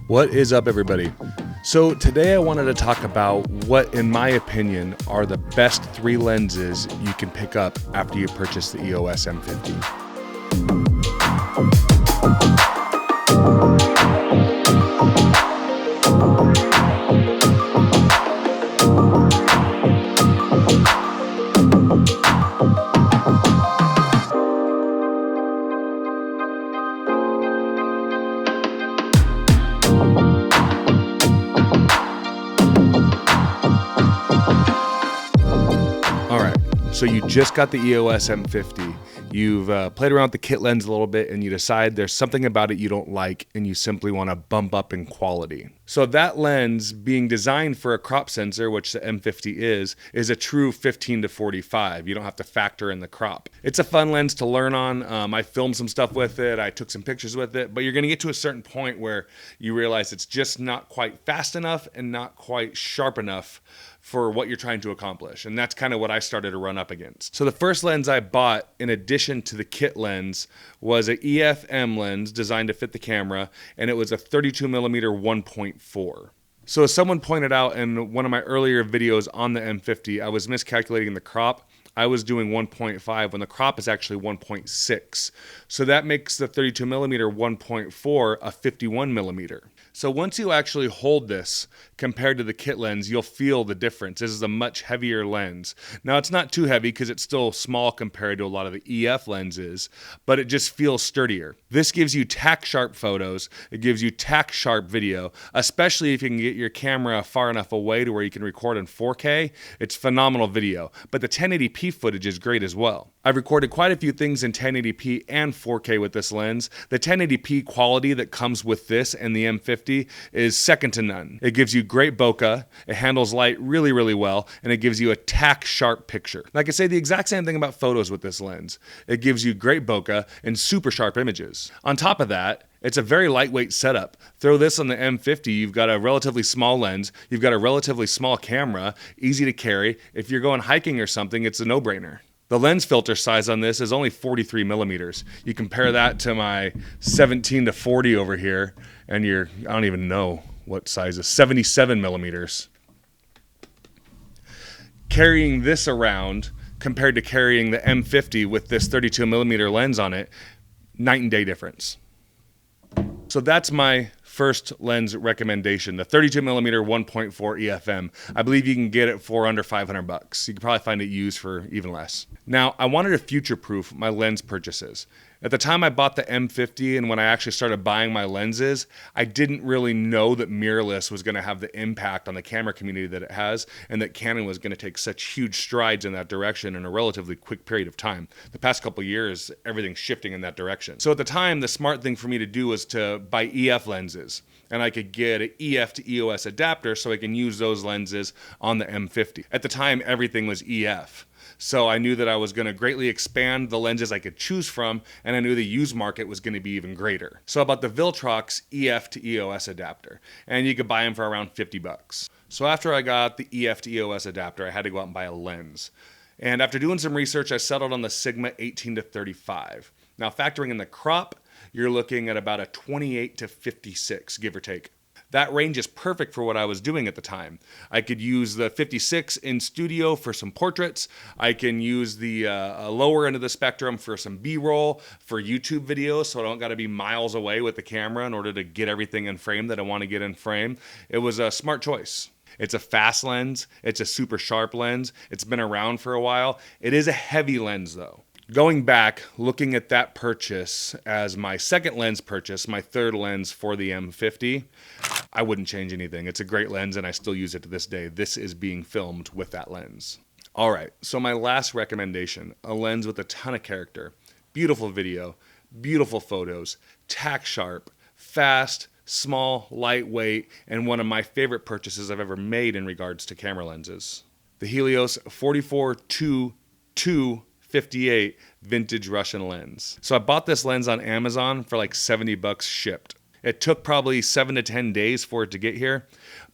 What is up, everybody? So today I wanted to talk about what, in my opinion, are the best 3 lenses you can pick up after you purchase the EOS M50. So you just got the EOS M50, you've played around with the kit lens a little bit, and you decide there's something about it you don't like and you simply want to bump up in quality. So that lens, being designed for a crop sensor, which the M50 is a true 15 to 45. You don't have to factor in the crop. It's a fun lens to learn on. I filmed some stuff with it, I took some pictures with it, but you're gonna get to a certain point where you realize it's just not quite fast enough and not quite sharp enough for what you're trying to accomplish. And that's kind of what I started to run up against. So the first lens I bought, in addition to the kit lens, was an EF-M lens designed to fit the camera, and it was a 32mm 1.4. So as someone pointed out in one of my earlier videos on the M50, I was miscalculating the crop. I was doing 1.5 when the crop is actually 1.6. So that makes the 32mm 1.4 a 51mm. So once you actually hold this compared to the kit lens, you'll feel the difference. This is a much heavier lens. Now it's not too heavy because it's still small compared to a lot of the EF lenses, but it just feels sturdier. This gives you tack sharp photos. It gives you tack sharp video, especially if you can get your camera far enough away to where you can record in 4K. It's phenomenal video, but the 1080p footage is great as well. I've recorded quite a few things in 1080p and 4K with this lens. The 1080p quality that comes with this and the M50 is second to none. It gives you great bokeh, it handles light really, really well, and it gives you a tack sharp picture. I could say the exact same thing about photos with this lens. It gives you great bokeh and super sharp images. On top of that, it's a very lightweight setup. Throw this on the M50, you've got a relatively small lens, you've got a relatively small camera, easy to carry. If you're going hiking or something, it's a no-brainer. The lens filter size on this is only 43 millimeters. You compare that to my 17 to 40 over here, and I don't even know what size is, 77 millimeters. Carrying this around compared to carrying the M50 with this 32 millimeter lens on it, night and day difference. So that's my first lens recommendation, the 32mm 1.4 EF-M. I believe you can get it for under $500. You can probably find it used for even less. Now, I wanted to future-proof my lens purchases. At the time I bought the M50 and when I actually started buying my lenses, I didn't really know that mirrorless was going to have the impact on the camera community that it has, and that Canon was going to take such huge strides in that direction in a relatively quick period of time. The past couple of years, everything's shifting in that direction. So at the time, the smart thing for me to do was to buy EF lenses, and I could get an EF to EOS adapter so I can use those lenses on the M50. At the time, everything was EF. So I knew that I was going to greatly expand the lenses I could choose from, and I knew the used market was going to be even greater. So I bought the Viltrox EF to EOS adapter, and you could buy them for around $50. So after I got the EF to EOS adapter, I had to go out and buy a lens. And after doing some research, I settled on the Sigma 18 to 35. Now factoring in the crop, you're looking at about a 28 to 56, give or take. That range is perfect for what I was doing at the time. I could use the 56 in studio for some portraits. I can use the lower end of the spectrum for some B-roll, for YouTube videos, so I don't got to be miles away with the camera in order to get everything in frame that I want to get in frame. It was a smart choice. It's a fast lens. It's a super sharp lens. It's been around for a while. It is a heavy lens though. Going back, looking at that purchase as my second lens purchase, my third lens for the M50, I wouldn't change anything. It's a great lens and I still use it to this day. This is being filmed with that lens. All right, so my last recommendation, a lens with a ton of character, beautiful video, beautiful photos, tack sharp, fast, small, lightweight, and one of my favorite purchases I've ever made in regards to camera lenses. The Helios 44-2 58 vintage Russian lens. So I bought this lens on Amazon for like $70 shipped. It took probably 7 to 10 days for it to get here,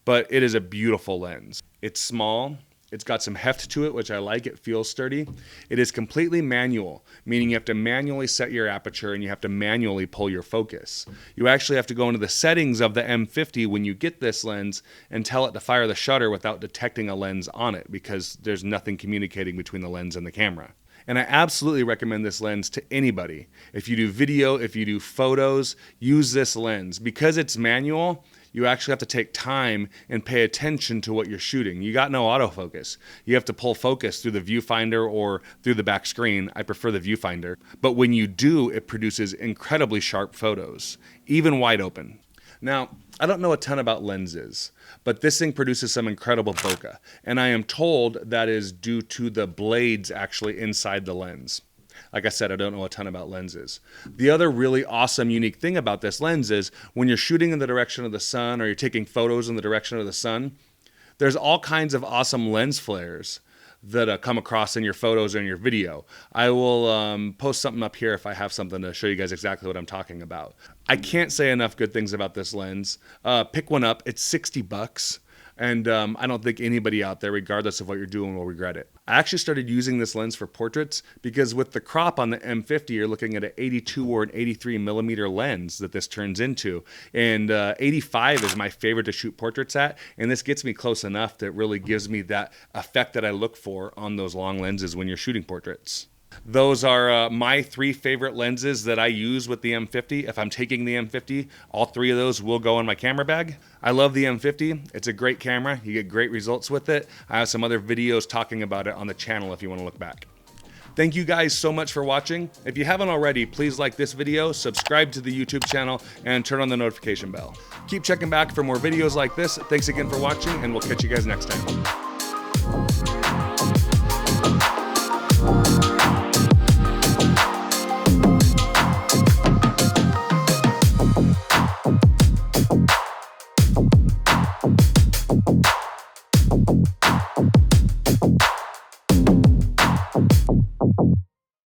but it is a beautiful lens. It's small, It's got some heft to it, which I like. It feels sturdy. It is completely manual, meaning you have to manually set your aperture and you have to manually pull your focus. You actually have to go into the settings of the M50 when you get this lens and tell it to fire the shutter without detecting a lens on it, because there's nothing communicating between the lens and the camera. And I absolutely recommend this lens to anybody. If you do video, if you do photos, use this lens. Because it's manual, you actually have to take time and pay attention to what you're shooting. You got no autofocus. You have to pull focus through the viewfinder or through the back screen. I prefer the viewfinder. But when you do, it produces incredibly sharp photos, even wide open. Now, I don't know a ton about lenses, but this thing produces some incredible bokeh, and I am told that is due to the blades actually inside the lens. Like I said, I don't know a ton about lenses. The other really awesome, unique thing about this lens is when you're shooting in the direction of the sun or you're taking photos in the direction of the sun, there's all kinds of awesome lens flares that come across in your photos or in your video. I will post something up here if I have something to show you guys exactly what I'm talking about. I can't say enough good things about this lens. Pick one up. It's $60. And I don't think anybody out there, regardless of what you're doing, will regret it. I actually started using this lens for portraits because with the crop on the M50, you're looking at an 82 or an 83 millimeter lens that this turns into. And 85 is my favorite to shoot portraits at. And this gets me close enough that it really gives me that effect that I look for on those long lenses when you're shooting portraits. Those are my 3 favorite lenses that I use with the M50. If I'm taking the M50, all 3 of those will go in my camera bag. I love the M50. It's a great camera. You get great results with it. I have some other videos talking about it on the channel if you want to look back. Thank you guys so much for watching. If you haven't already, please like this video, subscribe to the YouTube channel, and turn on the notification bell. Keep checking back for more videos like this. Thanks again for watching, and we'll catch you guys next time.